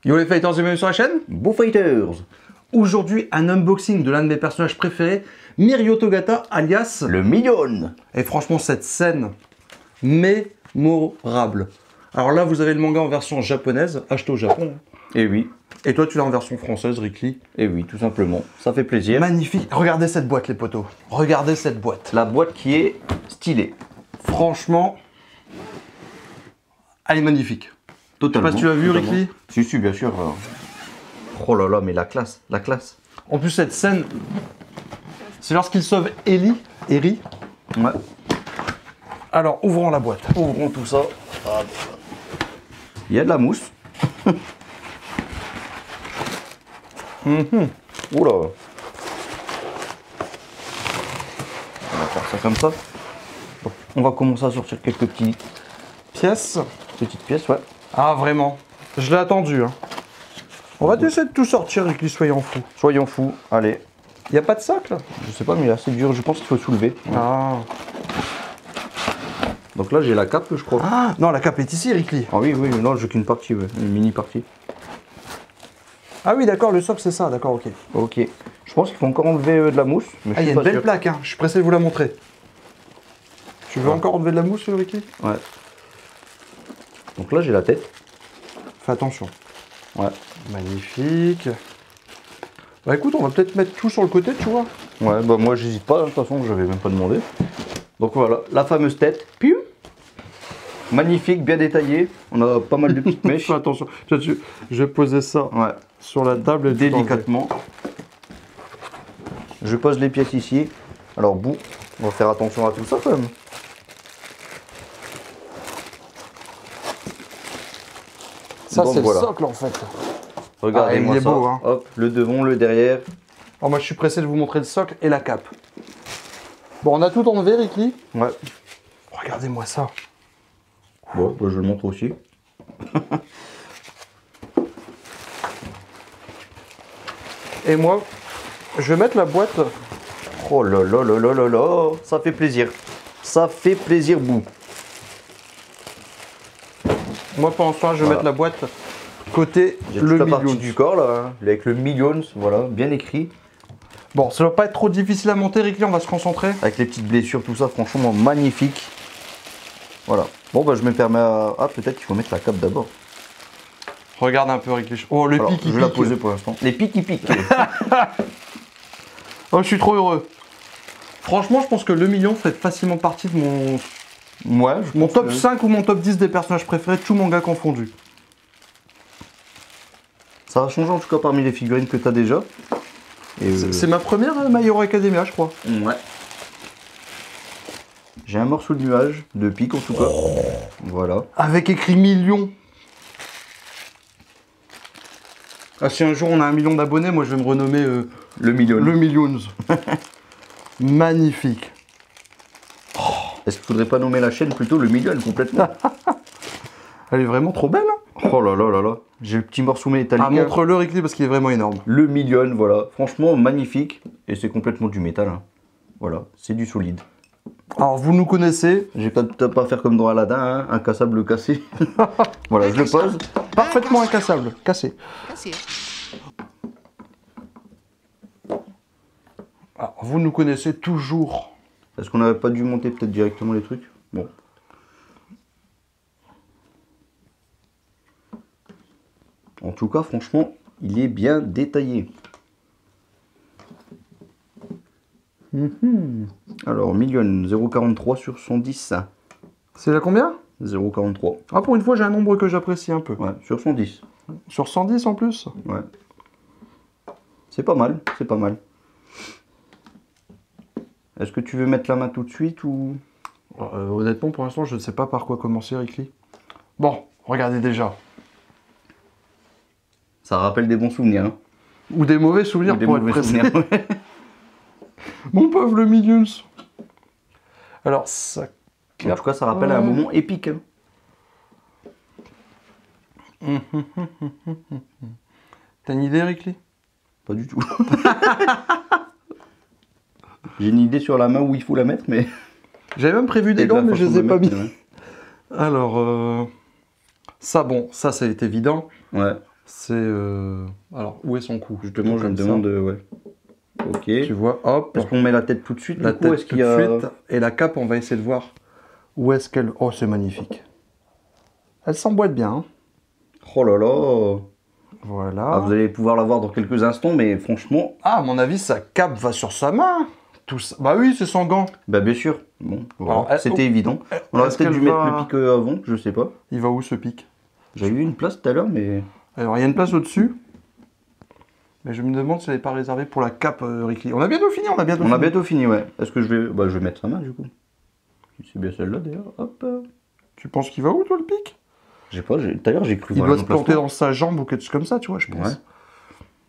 Yo les fighters, bienvenue sur la chaîne Beau Fighters. Aujourd'hui, un unboxing de l'un de mes personnages préférés, Mirio Togata, alias... Le Million. Et franchement, cette scène, mémorable. Alors là, vous avez le manga en version japonaise, acheté au Japon. Et oui, Et toi, tu l'as en version française, Rickly. et oui, tout simplement. Ça fait plaisir. Magnifique. Regardez cette boîte, les potos. Regardez cette boîte. La boîte qui est stylée. Franchement, elle est magnifique. Totalement. Je sais pas si tu l'as vu, totalement. Rickly. Si, bien sûr. Oh là là, mais la classe, la classe. En plus, cette scène, c'est lorsqu'il sauve Eri. Ouais. Alors, ouvrons la boîte. Ouvrons tout ça. Hop. Il y a de la mousse. Oula. On va faire ça comme ça. Donc, on va commencer à sortir quelques petites Pièce. pièces, ouais. Ah, vraiment. Je l'ai attendu, hein. On va essayer de tout sortir, Rickly, soyons fous. Soyons fous, allez. Il n'y a pas de sac, là? Je sais pas, mais là c'est dur, je pense qu'il faut soulever. Ah. Donc là j'ai la cape, je crois. Ah, non, la cape est ici, Rickly. Ah oui, oui, non, j'ai qu'une partie, ouais. Une mini partie. Ah oui, d'accord, le socle, c'est ça, d'accord, ok. Ok. Je pense qu'il faut encore enlever de la mousse. Mais Ah, il y a je suis une pas belle sûr. plaque, hein. Je suis pressé de vous la montrer. Tu veux Ouais. encore enlever de la mousse, Rickly? Ouais. Donc là j'ai la tête. Fais attention. Ouais. Magnifique. Bah écoute, on va peut-être mettre tout sur le côté, tu vois. Ouais, bah moi j'hésite pas, hein, de toute façon je vais même pas demander. Donc voilà, la fameuse tête. Piou. Magnifique, bien détaillée. On a pas mal de petites mèches. Fais attention. Je vais poser ça Ouais. sur la table et tout enlever. Délicatement. Je pose les pièces ici. Alors bout, on va faire attention à tout ça quand même. Ça, Donc, c'est voilà. le socle, en fait. Regardez-moi il est ça. beau, hein. Hop, le devant, le derrière. Alors moi, je suis pressé de vous montrer le socle et la cape. Bon, on a tout enlevé, Rickly. Ouais. Regardez-moi ça. Bon, bah, je le montre aussi. Et moi, je vais mettre la boîte. Oh là là là là là là, ça fait plaisir. Ça fait plaisir, bout. Moi, pendant ce temps, je vais Voilà. mettre la boîte côté J'ai le toute la partie million. du corps là, hein, avec le Millions, voilà, bien écrit. Bon, ça va pas être trop difficile à monter, Rickly. On va se concentrer. Avec les petites blessures, tout ça, franchement magnifique. Voilà. Bon, bah je me permets à... Ah, peut-être qu'il faut mettre la cape d'abord. Regarde un peu, Rickly. Oh, le Alors, pic, je il vais la pique. poser pour l'instant. Les pics, ils piquent. Oh, je suis trop heureux. Franchement, je pense que le million fait facilement partie de Ouais, mon top 5 ou mon top 10 des personnages préférés, tout manga confondu. Ça va changer en tout cas parmi les figurines que tu as déjà. Et C'est ma première My Hero Academia, je crois. Ouais. J'ai un morceau de nuage, de pique en tout cas. Voilà. Avec écrit million. Ah, si un jour on a 1 million d'abonnés, moi je vais me renommer Le Million. le Millions. Magnifique. Est-ce qu'il faudrait pas nommer la chaîne plutôt le Million complètement? Elle est vraiment trop belle. Hein. Oh là là là là. J'ai le petit morceau métallique. Ah, montre-le, Rickly, parce qu'il est vraiment énorme. Le Million, voilà. Franchement, magnifique. Et c'est complètement du métal. Hein. Voilà, c'est du solide. Alors, vous nous connaissez. J'ai peut-être pas faire comme dans Aladdin, hein, incassable cassé. Voilà, je le pose. Parfaitement incassable. Cassé. Alors, vous nous connaissez toujours. Est-ce qu'on n'avait pas dû monter peut-être directement les trucs? Bon. En tout cas, franchement, il est bien détaillé. Alors, Million, 0,43 sur 110. C'est là combien? 0,43. Ah, pour une fois, j'ai un nombre que j'apprécie un peu. Ouais, sur 110. Sur 110 en plus. Ouais. C'est pas mal, c'est pas mal. Est-ce que tu veux mettre la main tout de suite ou... Honnêtement, pour l'instant, je ne sais pas par quoi commencer, Rickly. Bon, regardez déjà. Ça rappelle des bons souvenirs. Hein. Ou des mauvais souvenirs Ou des pour être mauvais précis. souvenirs. Ouais. Mon pauvre le Millions. Alors, ça... En tout cas, ça rappelle un moment épique. Hein. T'as une idée, Rickly? Pas du tout. J'ai une idée sur la main où il faut la mettre, mais... J'avais même prévu des Et de la gants, mais je façon les ai de pas mis. mettre, ouais. Alors, ça, bon, ça, c'est évident. Ouais. C'est... Alors, où est son cou? Justement, je me demande... ouais. Ok. Tu vois, hop. Est-ce qu'on met la tête tout de suite? La du coup, tête est-ce tout qu'il y de a... suite. Et la cape, on va essayer de voir où est-ce qu'elle... Oh, c'est magnifique. Elle s'emboîte bien. Hein. Oh là là. Voilà. Ah, vous allez pouvoir la voir dans quelques instants, mais franchement... Ah, à mon avis, sa cape va sur sa main. Tout ça. Bah oui, c'est son gant. Bah bien sûr. Bon, voilà. Alors, C'était évident. On aurait est-ce peut-être dû qu'elle mettre va- le pic avant, je sais pas. Il va où ce pic? J'avais eu une place tout à l'heure, mais... Alors, il y a une place au-dessus. Mais je me demande si elle n'est pas réservée pour la cape Ricky. On a bientôt fini, On a bientôt fini, ouais. Est-ce que je vais... Bah je vais mettre sa main, du coup. C'est bien celle-là, d'ailleurs. Hop. Tu penses qu'il va où, toi, le pic? Je sais pas, tout à l'heure, j'ai cru Il voir doit un se planter emplacement. dans sa jambe ou quelque chose comme ça, tu vois, je pense. Ouais.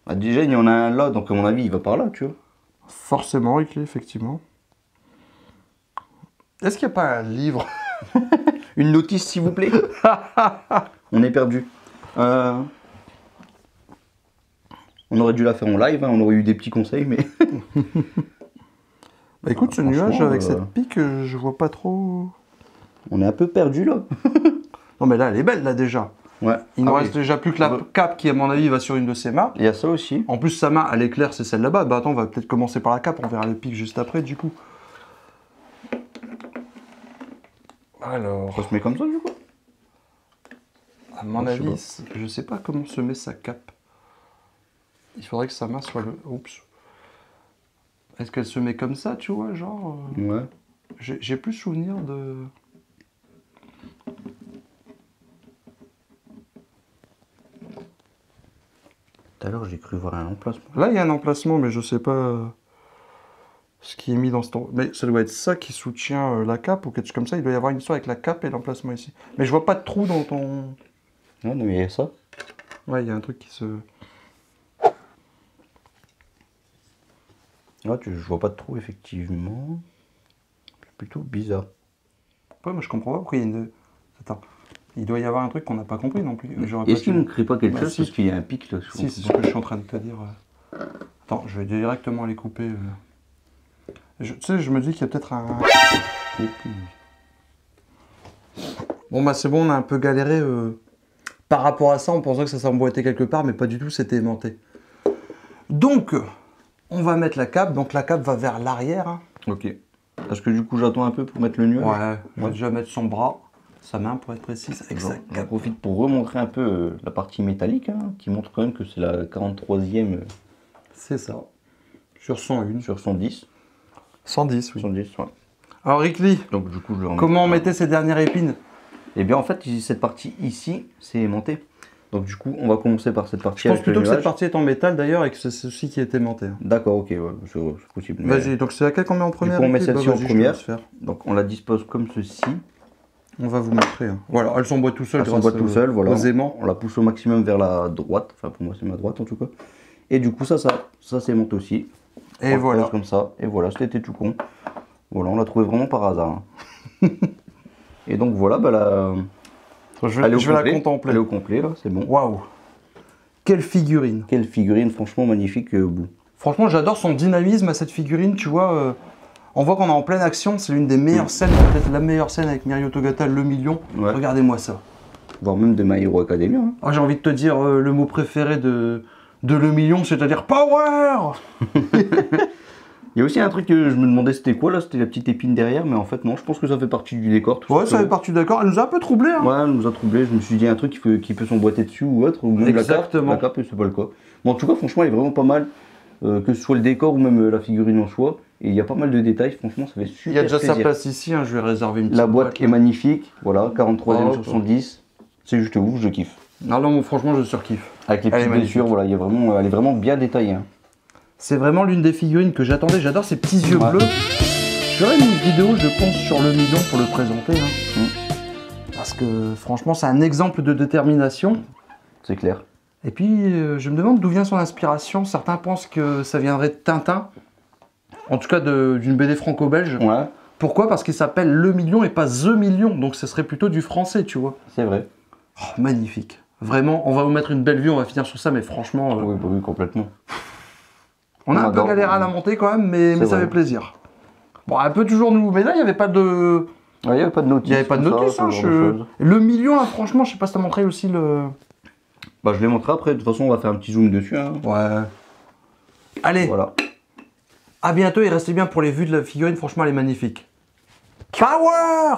Ah, déjà, il y en a un là, donc à mon avis, il va par là, tu vois. Forcément, Ricky, effectivement. Est-ce qu'il n'y a pas un livre? Une notice, s'il vous plaît. On est perdu. On aurait dû la faire en live, hein, on aurait eu des petits conseils, mais... Bah écoute, ce Franchement, nuage avec cette pique, je vois pas trop... on est un peu perdu là. Non mais là, elle est belle, là, déjà. Ouais. Il ne Ah reste oui. déjà plus que la Ouais. cape qui, à mon avis, va sur une de ses mains. Il y a ça aussi. En plus, sa main, elle est claire, c'est celle là-bas. Bah attends, on va peut-être commencer par la cape, on verra le pic juste après, du coup. Alors, Ça se met comme ça, du coup. à mon Je sais avis, pas. je sais pas comment se met sa cape. Il faudrait que sa main soit le... Oups. Est-ce qu'elle se met comme ça, tu vois, genre... Ouais. J'ai plus souvenir de... Tout à l'heure, j'ai cru voir un emplacement. Là, il y a un emplacement, mais je sais pas ce qui est mis dans ce... Mais ça doit être ça qui soutient la cape ou quelque chose comme ça. Il doit y avoir une histoire avec la cape et l'emplacement ici. Mais je vois pas de trou dans ton... Ouais, non, mais il y a ça. Ouais, il y a un truc qui se... Ouais, je vois pas de trou, effectivement. C'est plutôt bizarre. Ouais, moi je comprends pas pourquoi il y a une... Attends. Il doit y avoir un truc qu'on n'a pas compris non plus. J'aurais Est-ce pas qu'il pu- ne crée pas quelque Bah, chose si. parce qu'il y a un pic là Si, c'est ce que je suis en train de te dire. Attends, je vais directement aller couper. Tu sais, je me dis qu'il y a peut-être un... Bon bah c'est bon, on a un peu galéré. Par rapport à ça, on pensait que ça s'emboîtait quelque part, mais pas du tout, c'était aimanté. Donc, on va mettre la cape. Donc la cape va vers l'arrière. Hein. Ok. Est-ce que du coup j'attends un peu pour mettre le nuage? Ouais, je vais Ouais. déjà mettre son bras, sa main pour être précise, avec sa J'en cape. profite pour remontrer un peu la partie métallique, hein, qui montre quand même que c'est la 43e C'est ça. Sur 101. sur 110. 110, oui. 110, ouais. Alors Rickly, Donc du coup je le remets. comment on mettait ces dernières épines? Eh bien en fait, cette partie ici, c'est aimanté. Donc du coup, on va commencer par cette partie Je pense avec le plutôt que cette nuage. partie est en métal d'ailleurs et que c'est ceci qui est aimanté. Hein. D'accord, ok, ouais, c'est possible. Mais- Vas-y, donc c'est laquelle qu'on met en première? coup, on met Rickly celle-ci en vas-y, je te première. laisse faire. Donc on la dispose comme ceci. On va vous montrer. Hein. Voilà, elle s'emboîte tout seul. Elle s'emboîte grâce tout seul, voilà. aux aimants. On la pousse au maximum vers la droite. Enfin pour moi c'est ma droite en tout cas. Et du coup ça s'aimonte aussi. Et On voilà. pose comme ça. Et voilà, c'était tout con. Voilà, on l'a trouvé vraiment par hasard. hein. Et donc voilà, bah Je elle est vais, au je vais la complet. contempler. Elle est au complet là, c'est bon. Waouh. Quelle figurine. Quelle figurine, franchement magnifique au bout. Franchement, j'adore son dynamisme à cette figurine, tu vois. On voit qu'on est en pleine action, c'est l'une des meilleures scènes, peut-être la meilleure scène avec Mirio Togata, le million. Ouais. Regardez-moi ça. Voire même de My Hero Academia. hein. Ah, j'ai envie de te dire le mot préféré de le million, c'est-à-dire power. Il y a aussi un truc que je me demandais c'était quoi là, c'était la petite épine derrière, mais en fait non, je pense que ça fait partie du décor. tout Ouais, ça simplement. fait partie d'accord. Elle nous a un peu troublé. Hein. Ouais, elle nous a troublé. Je me suis dit un truc qui peut s'emboîter dessus ou autre, ou même Exactement. la cape, et c'est pas le cas. Bon, en tout cas, franchement, elle est vraiment pas mal, que ce soit le décor ou même la figurine en soi. Et il y a pas mal de détails, franchement, ça fait super Il y a déjà plaisir. sa place ici, hein, je vais réserver une petite La boîte est magnifique, voilà, 43e Oh, sur 110. C'est juste ouf, je kiffe. Non, non, franchement, je surkiffe. Avec les Elle est petites magnifique. blessures, voilà, il y a vraiment, elle est vraiment bien détaillée. hein. C'est vraiment l'une des figurines que j'attendais. J'adore ces petits yeux Ouais. bleus. Je ferai une vidéo, je pense, sur le million pour le présenter. Hein. Parce que franchement, c'est un exemple de détermination. C'est clair. Et puis, je me demande d'où vient son inspiration. Certains pensent que ça viendrait de Tintin. En tout cas, d'une BD franco-belge. Ouais, Pourquoi? Parce qu'il s'appelle Le Million et pas The Million. Donc, ce serait plutôt du français, tu vois. c'est vrai. Oh, magnifique. Vraiment, on va vous mettre une belle vue. On va finir sur ça, mais franchement... Oui, bah oui, complètement. On a On un peu adore. galéré à la monter quand même, mais ça vrai. fait plaisir. Bon, un peu toujours nous. Mais là, il n'y avait pas de. Il n'y avait pas de notice. Il n'y avait pas de tout ça, notice. ce Hein, genre de choses. Le million, là, franchement, je sais pas si t'as montré aussi le. Bah, je les montrerai après. De toute façon, on va faire un petit zoom dessus. Hein. Ouais. Allez, Voilà. à bientôt et restez bien pour les vues de la figurine. Franchement, elle est magnifique. Power!